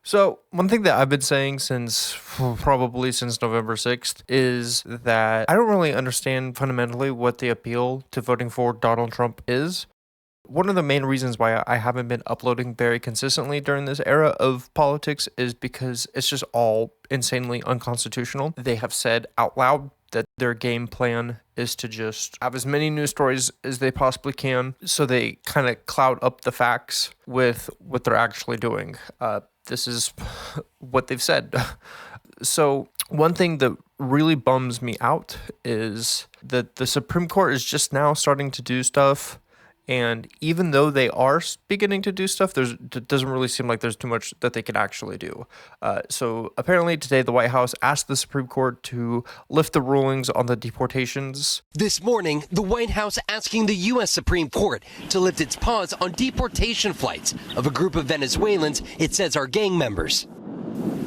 So one thing that I've been saying probably since November 6th is that I don't really understand fundamentally what the appeal to voting for Donald Trump is. One of the main reasons why I haven't been uploading very consistently during this era of politics is because it's just all insanely unconstitutional. They have said out loud that their game plan is to just have as many news stories as they possibly can, so they kind of cloud up the facts with what they're actually doing. This is what they've said. So one thing that really bums me out is that the Supreme Court is just now starting to do stuff. And even though they are beginning to do stuff, it doesn't really seem like there's too much that they can actually do. So apparently today, the White House asked the Supreme Court to lift the rulings on the deportations. This morning, the White House asking the U.S. Supreme Court to lift its pause on deportation flights of a group of Venezuelans it says are gang members.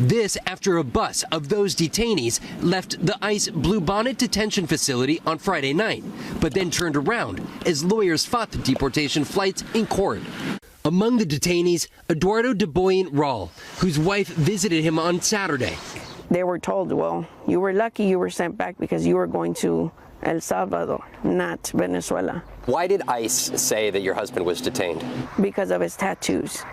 This after a bus of those detainees left the ICE Bluebonnet detention facility on Friday night, but then turned around as lawyers fought the deportation flights in court. Among the detainees, Eduardo de Boyen-Raul, whose wife visited him on Saturday. They were told, well, you were lucky you were sent back because you were going to El Salvador, not Venezuela. Why did ICE say that your husband was detained? Because of his tattoos.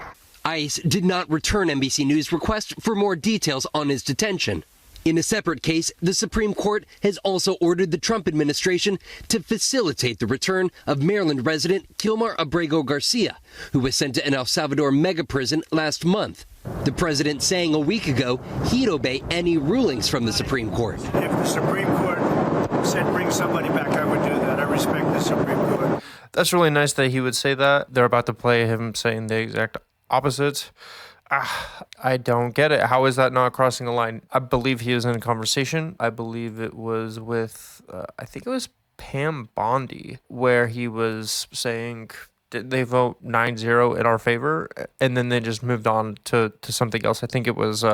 ICE did not return NBC News' request for more details on his detention. In a separate case, the Supreme Court has also ordered the Trump administration to facilitate the return of Maryland resident Kilmar Abrego Garcia, who was sent to an El Salvador mega prison last month. The president saying a week ago he'd obey any rulings from the Supreme Court. If the Supreme Court said bring somebody back, I would do that. I respect the Supreme Court. That's really nice that he would say that. They're about to play him saying the exact opposite. I don't get it. How is that not crossing a line? I believe he was in a conversation. I believe it was with, I think it was Pam Bondi, where he was saying, did they vote 9-0 in our favor? And then they just moved on to something else. I think it was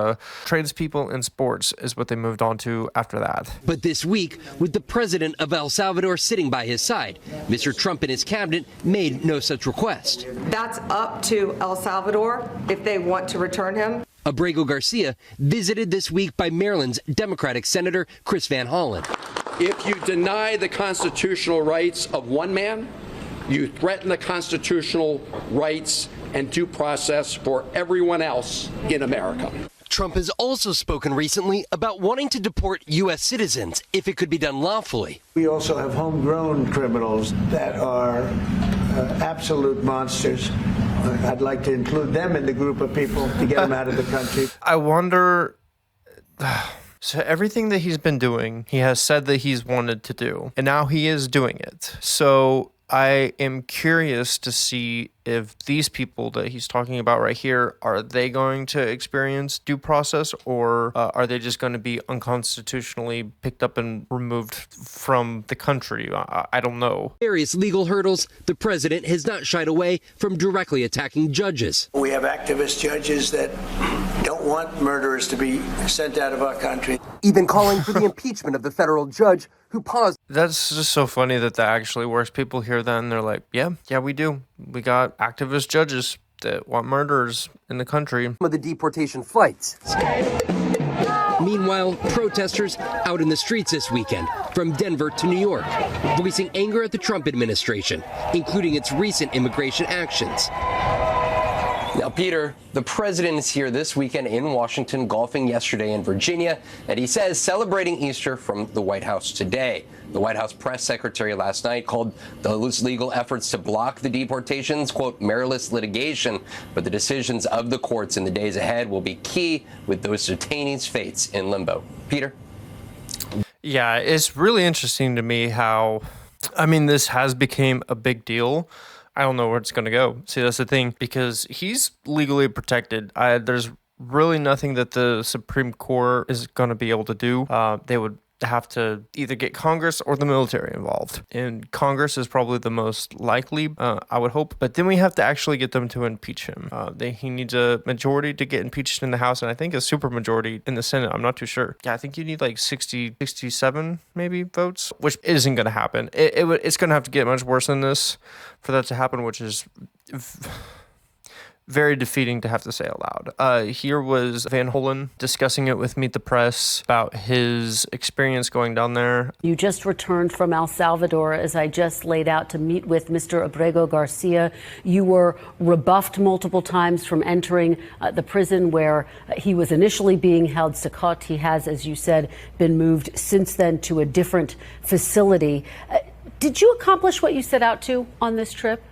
trans people in sports is what they moved on to after that. But this week, with the president of El Salvador sitting by his side, Mr. Trump and his cabinet made no such request. That's up to El Salvador if they want to return him. Abrego Garcia visited this week by Maryland's Democratic Senator Chris Van Hollen. If you deny the constitutional rights of one man, you threaten the constitutional rights and due process for everyone else in America. Trump has also spoken recently about wanting to deport U.S. citizens if it could be done lawfully. We also have homegrown criminals that are absolute monsters. I'd like to include them in the group of people to get them out of the country. I wonder... So everything that he's been doing, he has said that he's wanted to do, and now he is doing it. So I am curious to see if these people that he's talking about right here, are they going to experience due process, or are they just going to be unconstitutionally picked up and removed from the country? I don't know. Various legal hurdles, the president has not shied away from directly attacking judges. We have activist judges that don't want murderers to be sent out of our country. Even calling for the impeachment of the federal judge who paused. That's just so funny that actually works. People hear that and they're like, yeah, we do. We got activist judges that want murderers in the country. Of the deportation flights. Meanwhile, protesters out in the streets this weekend, from Denver to New York, voicing anger at the Trump administration, including its recent immigration actions. Now, Peter, the president is here this weekend in Washington, golfing yesterday in Virginia, and he says celebrating Easter from the White House today. The White House press secretary last night called those legal efforts to block the deportations, quote, meritless litigation, but the decisions of the courts in the days ahead will be key with those detainees' fates in limbo. Peter? Yeah, it's really interesting to me how, this has become a big deal. I don't know where it's going to go. See, that's the thing, because he's legally protected. There's really nothing that the Supreme Court is going to be able to do. They would have to either get Congress or the military involved. And Congress is probably the most likely, I would hope. But then we have to actually get them to impeach him. He needs a majority to get impeached in the House, and I think a supermajority in the Senate. I'm not too sure. Yeah, I think you need like 67 maybe votes, which isn't going to happen. It's going to have to get much worse than this for that to happen, which is very defeating to have to say out loud. Here was Van Hollen discussing it with Meet the Press about his experience going down there. You just returned from El Salvador, as I just laid out, to meet with Mr. Abrego Garcia. You were rebuffed multiple times from entering the prison where he was initially being held. SCOTUS. He has, as you said, been moved since then to a different facility. Did you accomplish what you set out to on this trip?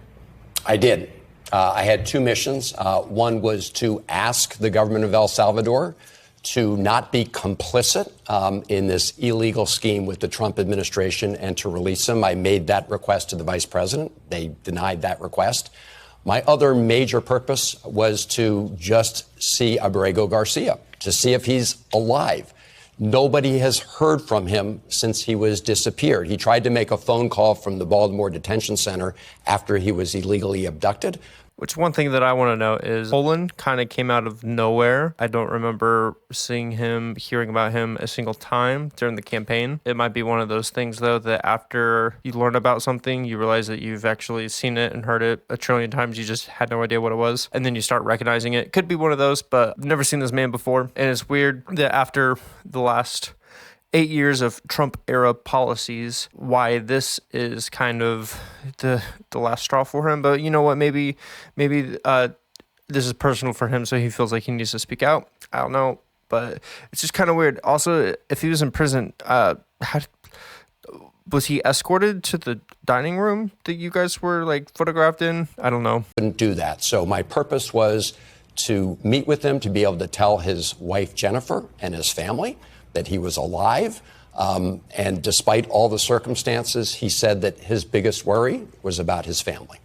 I did. I had two missions. One was to ask the government of El Salvador to not be complicit in this illegal scheme with the Trump administration and to release him. I made that request to the vice president. They denied that request. My other major purpose was to just see Abrego Garcia, to see if he's alive. Nobody has heard from him since he was disappeared. He tried to make a phone call from the Baltimore Detention Center after he was illegally abducted. Which one thing that I want to know is Hollen kind of came out of nowhere. I don't remember seeing him, hearing about him a single time during the campaign. It might be one of those things, though, that after you learn about something, you realize that you've actually seen it and heard it a trillion times. You just had no idea what it was. And then you start recognizing it. Could be one of those, but I've never seen this man before. And it's weird that after the last 8 years of Trump-era policies, why this is kind of the last straw for him. But you know what? Maybe this is personal for him, so he feels like he needs to speak out. I don't know, but it's just kind of weird. Also, if he was in prison, was he escorted to the dining room that you guys were like photographed in? I don't know. Couldn't do that. So my purpose was to meet with him, to be able to tell his wife, Jennifer, and his family that he was alive. And despite all the circumstances, he said that his biggest worry was about his family.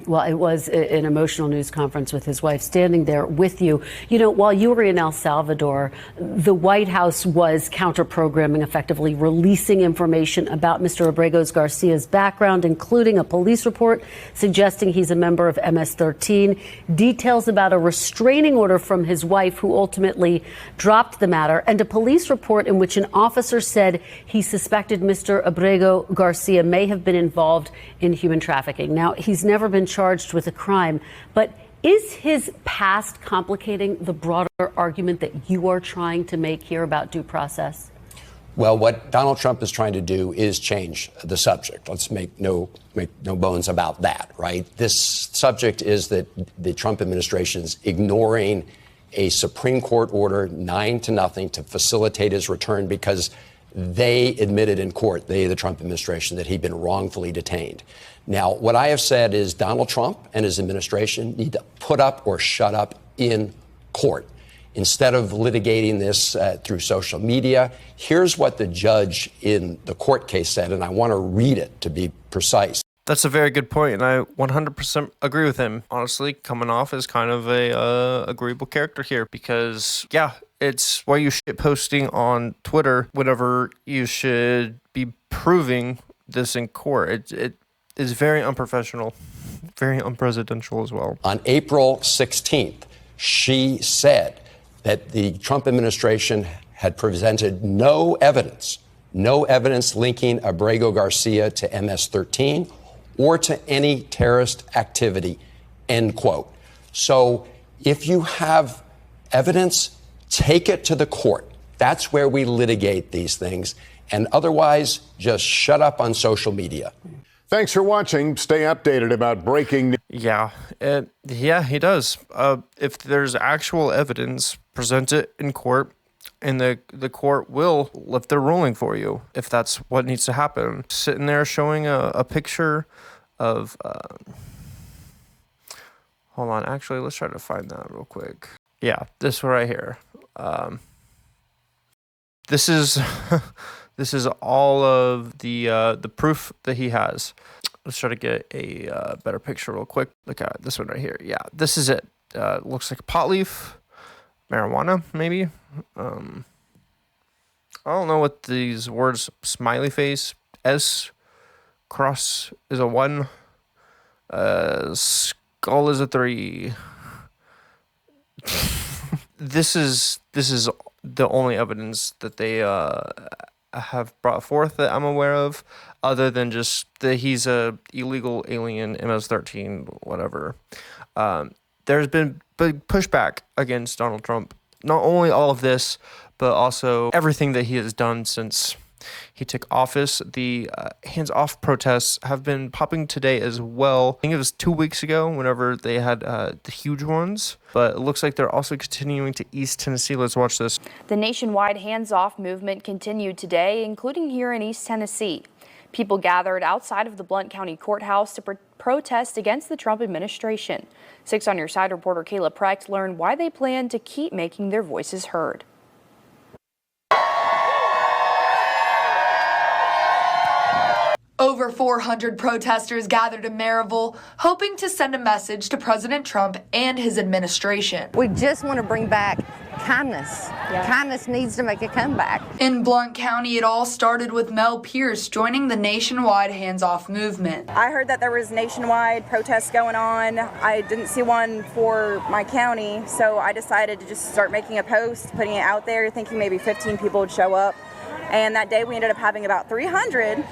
Well, it was an emotional news conference with his wife standing there with you. You know, while you were in El Salvador, the White House was counter-programming, effectively releasing information about Mr. Abrego Garcia's background, including a police report suggesting he's a member of MS-13, details about a restraining order from his wife, who ultimately dropped the matter, and a police report in which an officer said he suspected Mr. Abrego Garcia may have been involved in human trafficking. Now, he's never been charged with a crime, but is his past complicating the broader argument that you are trying to make here about due process? Well, what Donald Trump is trying to do is change the subject. Let's make no bones about that, right? This subject is that the Trump administration is ignoring a Supreme Court order 9-0 to facilitate his return because they admitted in court, the Trump administration, that he'd been wrongfully detained. Now, what I have said is Donald Trump and his administration need to put up or shut up in court. Instead of litigating this through social media, here's what the judge in the court case said, and I want to read it to be precise. That's a very good point, and I 100% agree with him. Honestly, coming off as kind of a agreeable character here because, yeah, it's why you shit posting on Twitter whenever you should be proving this in court. It is very unprofessional, very unpresidential as well. On April 16th, she said that the Trump administration had presented no evidence linking Abrego Garcia to MS-13 or to any terrorist activity, end quote. So if you have evidence, take it to the court. That's where we litigate these things. And otherwise, just shut up on social media. Thanks for watching. Stay updated about breaking news. Yeah, he does. If there's actual evidence, present it in court, and the court will lift their ruling for you if that's what needs to happen. Sitting there showing a picture of... hold on, actually, let's try to find that real quick. Yeah, this one right here. This is... This is all of the proof that he has. Let's try to get a better picture real quick. Look at this one right here. Yeah, this is it. Looks like a pot leaf, marijuana maybe. I don't know what these words. Smiley face, S, cross is a 1, skull is a 3. This is the only evidence that they have brought forth that I'm aware of, other than just that he's a illegal alien, MS-13, whatever. there's been big pushback against Donald Trump. Not only all of this, but also everything that he has done since he took office. The hands-off protests have been popping today as well. I think it was 2 weeks ago whenever they had the huge ones, but it looks like they're also continuing to East Tennessee. Let's watch this. The nationwide hands-off movement continued today, including here in East Tennessee. People gathered outside of the Blount County Courthouse to protest against the Trump administration. 6 on Your Side reporter Kayla Precht learned why they plan to keep making their voices heard. Over 400 protesters gathered in Maryville, hoping to send a message to President Trump and his administration. We just want to bring back kindness. Kindness needs to make a comeback. In Blount County, it all started with Mel Pierce joining the nationwide hands-off movement. I heard that there was nationwide protests going on. I didn't see one for my county, so I decided to just start making a post, putting it out there, thinking maybe 15 people would show up. And that day we ended up having about 300.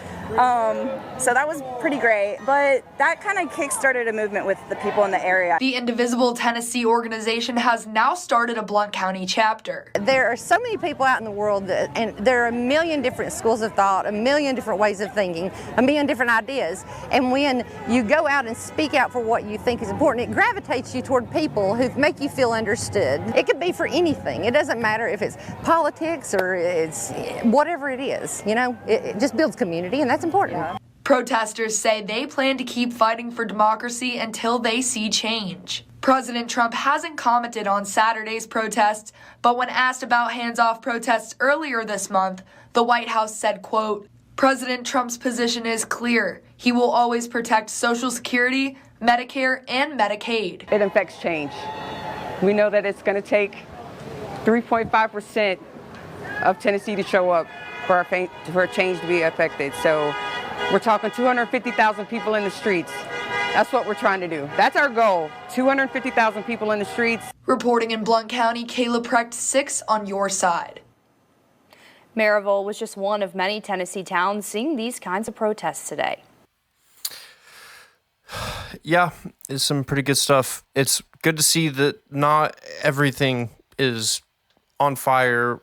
So that was pretty great, but that kind of kick-started a movement with the people in the area. The Indivisible Tennessee organization has now started a Blount County chapter. There are so many people out in the world, and there are a million different schools of thought, a million different ways of thinking, a million different ideas. And when you go out and speak out for what you think is important, it gravitates you toward people who make you feel understood. It could be for anything. It doesn't matter if it's politics or it's whatever it is. You know, it just builds community, and that's important. Yeah. Protesters say they plan to keep fighting for democracy until they see change. President Trump hasn't commented on Saturday's protests, but when asked about hands-off protests earlier this month, the White House said, quote, President Trump's position is clear. He will always protect Social Security, Medicare, and Medicaid. It affects change. We know that it's going to take 3.5% of Tennessee to show up for a change to be affected. So we're talking 250,000 people in the streets. That's what we're trying to do. That's our goal, 250,000 people in the streets. Reporting in Blount County, Kayla Precht, 6 on Your Side. Maryville was just one of many Tennessee towns seeing these kinds of protests today. Yeah, it's some pretty good stuff. It's good to see that not everything is on fire